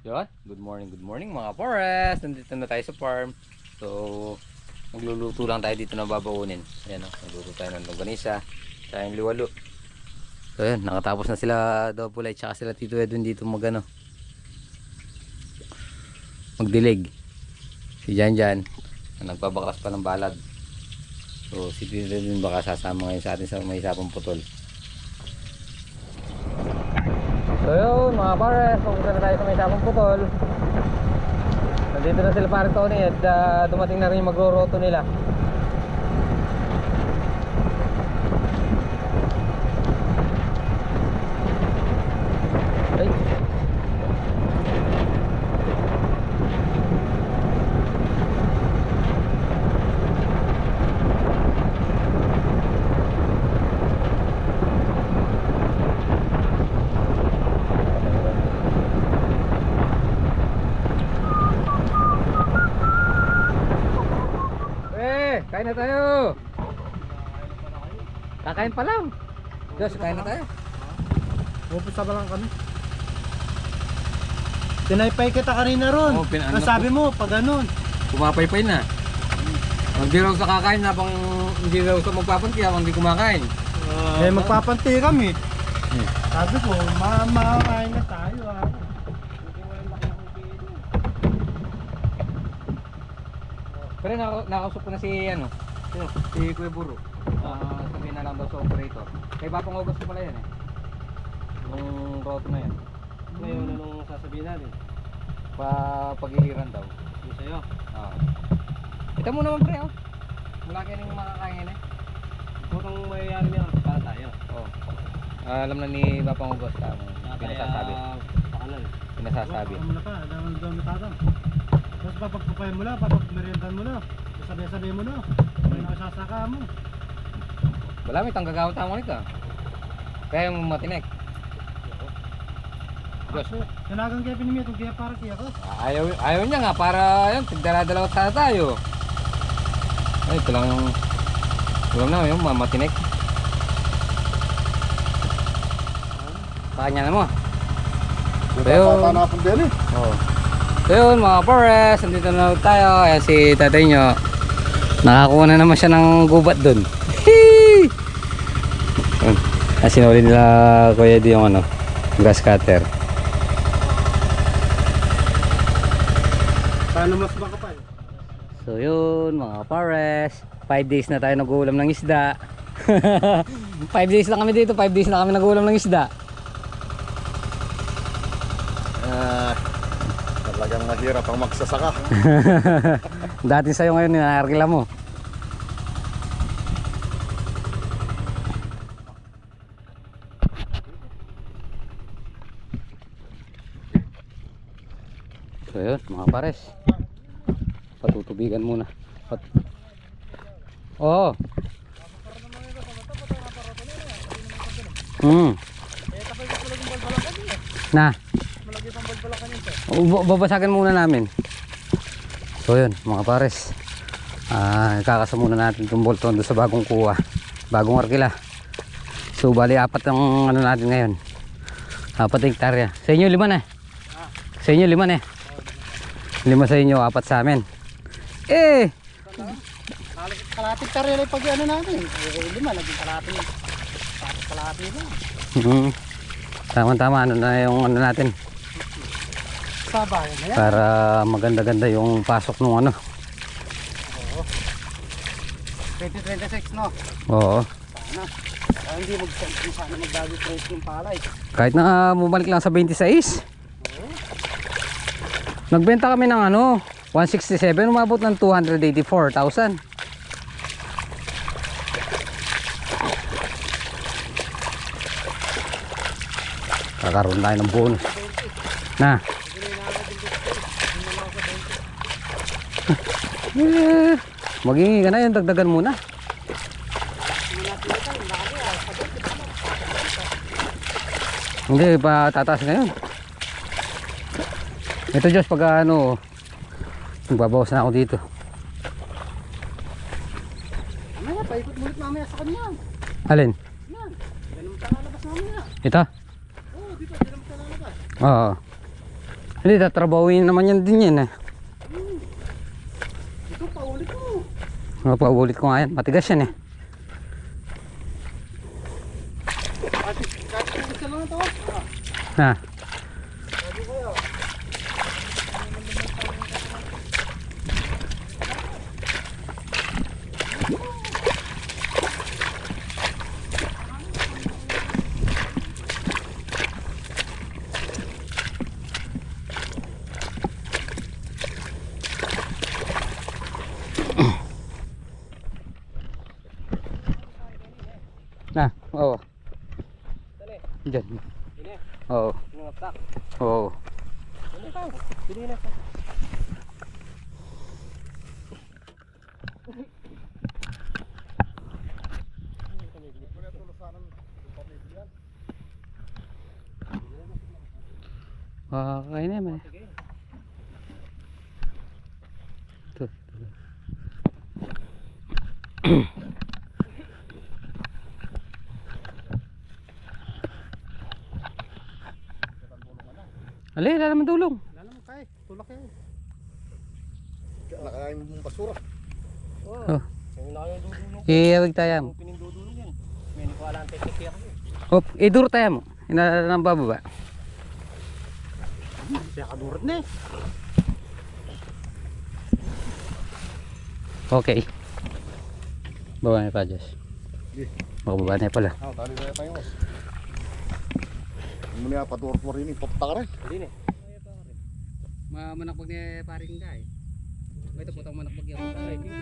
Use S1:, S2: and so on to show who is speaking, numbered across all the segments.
S1: Yun, good morning mga forest. Nandito na tayo sa farm. So, magluluto lang tayo dito na babaunin. Ayan o, magluluto tayo ng longganisa. Tayong liwalo. So ayan, nakatapos na sila Double Light tsaka sila Tito Edwin dito magdilig. Si Jan nagpabaklas pa ng balad. So si Tito Edwin baka sasama ngayon sa atin sa may sapang putol. So yun mga pares, pupunta na tayo sa may sapang putol. Nandito na sila pare Tony at dumating na rin yung magloroto nila. Ay. Kain na tayo. Kakain pa lang. Diyos, kain na tayo.
S2: Pupunta ba lang kami? Tinaypay kita kanina ron. Nasabi mo, pag ganun.
S1: Pumapaypay na. Hindi raw sa kakain na pang hindi raw sa magpapanti habang hindi kumakain.
S2: Magpapanti kami. Sabi ko, makakain na tayo ha.
S1: Pero nakausap ko na si si Kuya Buro. Sabihin na lang daw sa operator. Kay Bapang August ko pala yan eh. Yung roto na yan.
S2: Ngayon, anong sasabihin natin?
S1: Pag-ihiran daw.
S2: Yung sa'yo?
S1: Ito mo naman pre oh. Wala kayo nang makakain eh.
S2: Kung mayayari niya, para tayo.
S1: Alam na ni Bapang August pinasasabi.
S2: Pakalan.
S1: Pinasasabi.
S2: Ano na pa, dami tatang. Tapos papagpapayan mo na, papagmeriendan mo na. Sabi mo na. Ano na kasasaka mo?
S1: Wala may tanggagawang tamo nito. Kaya yung matinik. Diyos.
S2: Tinagang kaya pinimit, kung kaya para kaya ko.
S1: Ayaw niya nga para yan, tigdala-dalawa sana tayo. Ay, ito lang yung ulam na yung matinik. Pakanya na mo. So yun mga forest, nandito na tayo. Ayan si tatay nyo. Nakakuha na naman siya ng gubat dun. Sinuli nila Kuya di yung grass cutter.
S2: Paano mas makapal?
S1: So yun mga pares, 5 days na tayo nag-uulam ng isda. 5 days lang kami dito, 5 days na kami nag-uulam ng isda.
S3: Talagang mahirap ang magsasaka.
S1: Dati sa'yo ngayon, ninarkila mo. So yun mga pares, patutubigan muna. Oo. Na. Babasagan muna namin. So yun mga pares, kakasa muna natin itong bolton doon sa bagong kuha, bagong arkila. So bali apat ang natin ngayon, 4 hektarya. Sa inyo 5 na. Sa inyo 5 na. 5 sa inyo, 4 sa amin.
S2: Kalahati hektarya lang pag natin. 5, naging kalahati na.
S1: Tama-tama na yung natin.
S2: Sabayan na yan.
S1: Para maganda-ganda yung pasok nung
S2: Oo. 2026 no?
S1: Oo.
S2: Hindi sana magbago price ng palay.
S1: Kahit na bumalik lang sa 26. Nagbenta kami ng 167, umabot ng 284,000. Kakaroon tayo ng bonus. Na. Maghingi ka na yun, dagdagan muna. Hindi pa tataas ngayon. Ito Diyos pag magbabawas na ako dito.
S2: Mamaya, paikot mulit mamaya sa kanya.
S1: Alin?
S2: Yan. Ganun ka lalabas mamaya.
S1: Ito?
S2: Oo, di ba? Ganun ka lalabas.
S1: Oo. Hindi, tatrabawin naman yan din yan eh.
S2: Ito, paulit mo.
S1: Paulit ko nga yan. Matigas yan eh.
S2: Kahit isa lang ito.
S1: Ha.
S2: Sabi ko yun.
S1: Na, oo.
S2: Dali.
S1: Diyan.
S2: Ini.
S1: Oo.
S2: Nangaptak.
S1: Oo.
S2: Ano ka? Pili na.
S1: Kain naman eh.
S2: Sige.
S1: Ito. Ali, wala naman tulong.
S2: Wala naman kay. Tulak yan.
S3: Nakain mong basura.
S1: Oh.
S2: Yung na yung dudulong.
S1: Iawig tayo mo.
S2: Yung pinindudulong yan. May hindi ko alam ang teknik yan kasi.
S1: Hop, iduro tayo mo. Inala ng bababa.
S2: Kaya kadurat na eh.
S1: Okay. Baba na pa, Josh.
S3: Sige.
S1: Makababa na pala.
S3: Tali na tayo mas. Ano niya, paturot mo rin yung papta ka rin.
S2: Hindi na.
S1: Manakbag ni paring ka eh. May ito putang manakbag yung
S2: Ay, hindi.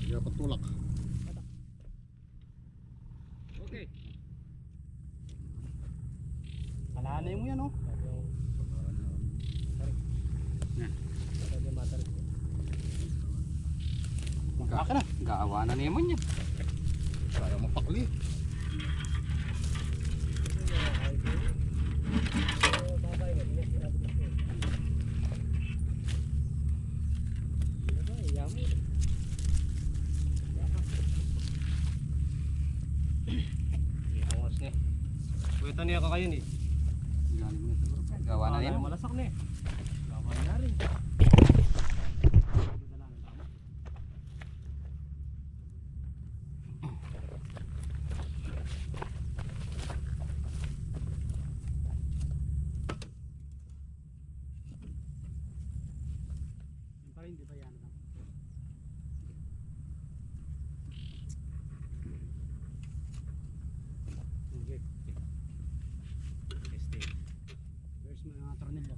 S3: Dapat tulak.
S1: Okay.
S2: Alanay mo yan oh.
S1: Ka na. Gaawa na naman yan.
S3: Kaya mapakli.
S2: Buwita niya ka kayo ni.
S1: Gawa na yan.
S2: Malasak na eh. Gawa na rin. Yan pa rin, di ba yan? Okay. Where's mga tornilyo?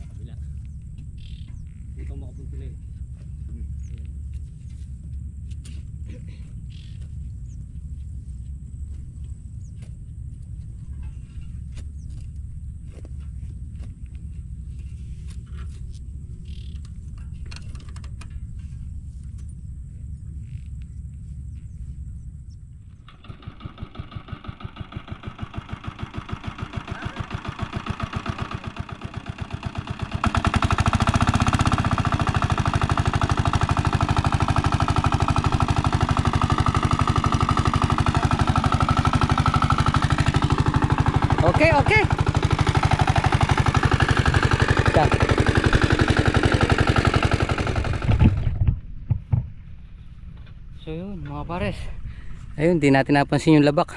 S2: Kabila. Dito makapunti eh.
S1: Okay, okay. Stop. So yun mga pares. Ayun, di natin napansin yung labak.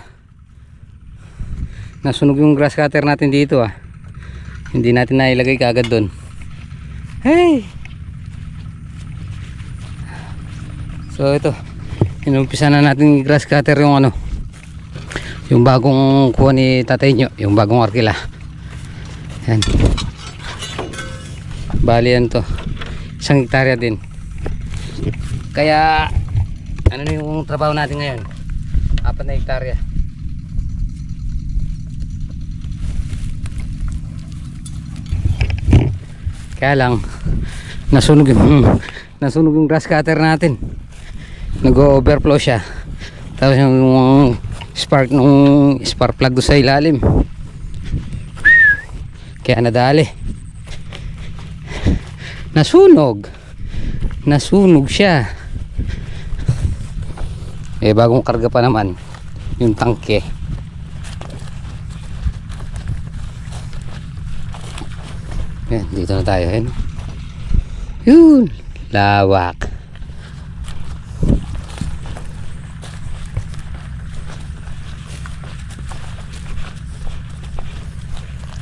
S1: Nasunog yung grass cutter natin dito ah. Hindi natin nailagay kaagad doon. Hey! So ito, inumpisa na natin yung grass cutter yung ano, yung bagong kuha ni tatay nyo, yung bagong arkila. Yan. Bali yan to, 1 hektarya din. Kaya ano na yung trabaho natin ngayon, 4 na hektarya. Kaya lang nasunog yung grass cutter natin, nag-overflow siya. Tapos yung spark nung spark plug do sa ilalim, kaya nadali, nasunog siya. Eh bagong karga pa naman yung tangke. Yan, dito na tayo. Yun, lawak.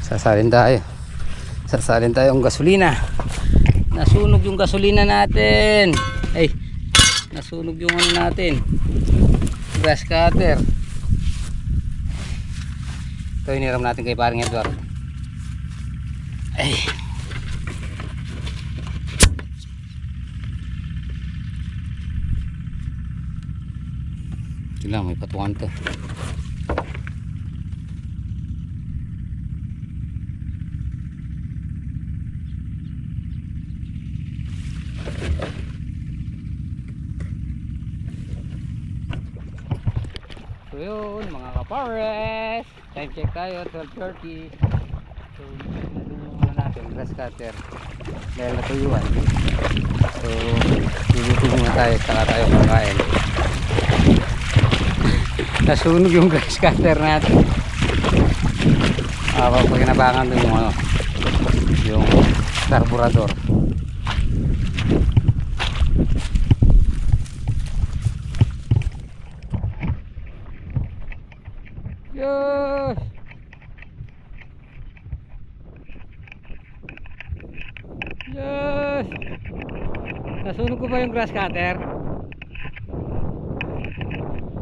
S1: Sasalin tayo ang gasolina. Nasunog yung gasolina natin. Ay, nasunog yung ano natin, grass cutter. Ito hiniram natin kay paring Edward. Ay, ito lang, may patukan to. So yun mga kapares, time check tayo, 12:30. So yung ano natin, grass cutter dahil natuyuan. So luluto muna tayo, saka tayo kakain. Nasunog yung grass cutter natin. Pagkinabangan dun yung ano, yung carburetor. Yes! Yes! Nasunog ko ba yung grass cutter?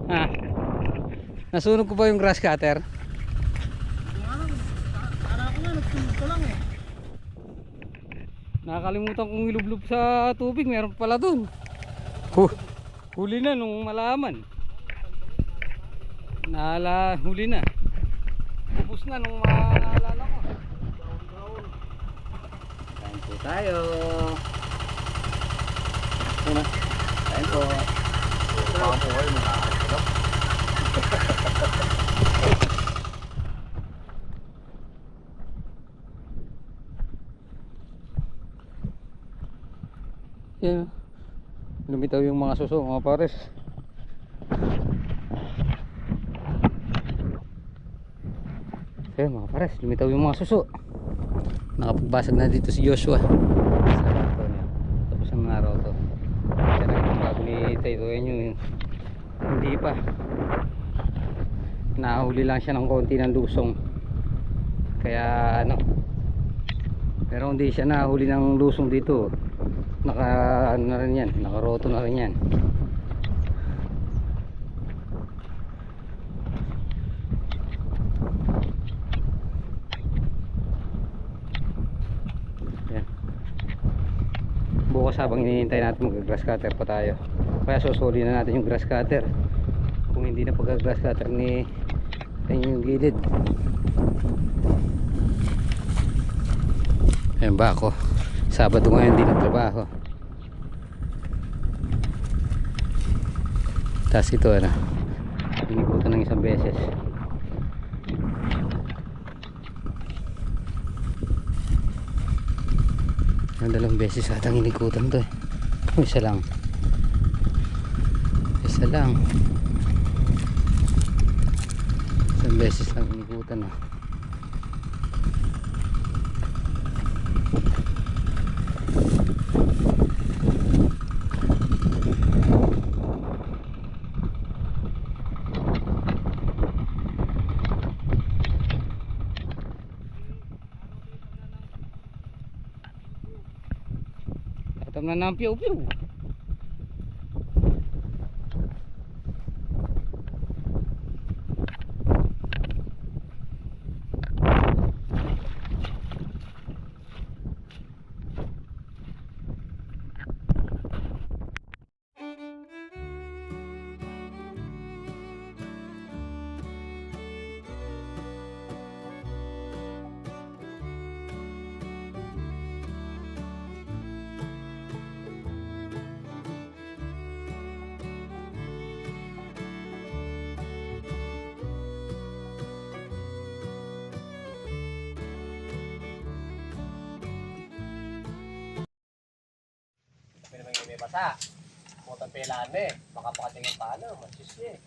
S1: Ha? Nasunog ko ba yung grass cutter?
S2: Akala ko nga, nagsunog ko lang eh.
S1: Nakakalimutan kong ilublob sa tubig, meron pala dun. Huli na nung malaman. Huli na. Ubus na nung maalala ko. Kain po tayo. Ano? Ayun po.
S3: Baka po kayo mga ano?
S1: Yan. Lumitaw yung mga suso, mga pares. Ayun mga pares, lumitaw yung mga suso. Nakapagbasag na dito si Joshua sa barko niya. Tapos ang araw to. Kaya nakita bago ni Taito yun, hindi pa. Nahuli lang siya ng konti ng lusong. Kaya ano, pero hindi siya nahuli ng lusong dito. Naka ano na rin yan, nakaroto na rin yan. Yan. Bukas habang hinihintay natin mag-grass cutter pa tayo, kaya susuli na natin yung grass cutter kung hindi na pag-grass cutter ni yung gilid. Ayan ba ako, Sabado ngayon hindi nagtrabaho. Tapos ito ano, pinikutan ng isang beses. Ang dalawang beses atang inikutan to eh. Isa lang. Isa lang. Isang beses lang inikutan oh. Tatam na ng piyaw-piyaw.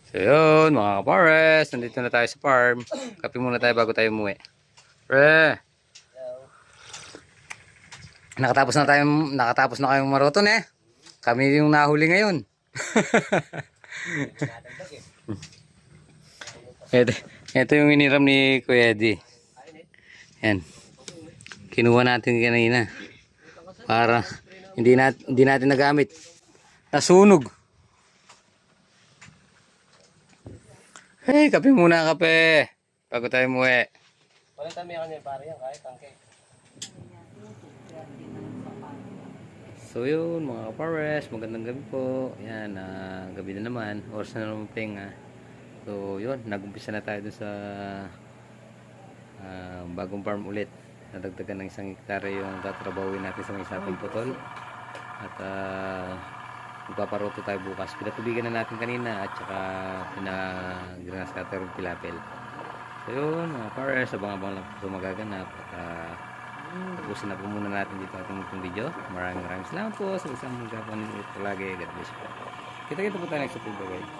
S1: So yun mga kapares, nandito na tayo sa farm. Kape muna tayo bago tayo umuwi. Pre! Nakatapos na kayong maroton eh. Kami yung nahuli ngayon. Ito yung iniram ni Kuya Eddie. Yan. Kinuha natin kanina. Para hindi natin nagamit. Nasunog. Hey, kape muna, kape. Bago tayo umuwi.
S2: Wala tayo may kanya pare yan, kahit tangke.
S1: So yun mga kapares, magandang gabi po. Yan, gabi na naman. Oras na naman pinga. So yun, nag-umpisa na tayo dun sa bagong farm ulit. Nadagdagan ng 1 hektare yung tatrabawin natin sa may sapang putol. At magpaparoto tayo bukas. Pinatubigan na natin kanina at saka pinag-grass cutter yung pilapel. So yun mga pares, abang-abang lang po magaganap. At tapusin na po muna natin dito ating itong video. Maraming salamat po sa isang magkakaroon ulit palagi. God bless po. Kita-kita po tayo next video guys.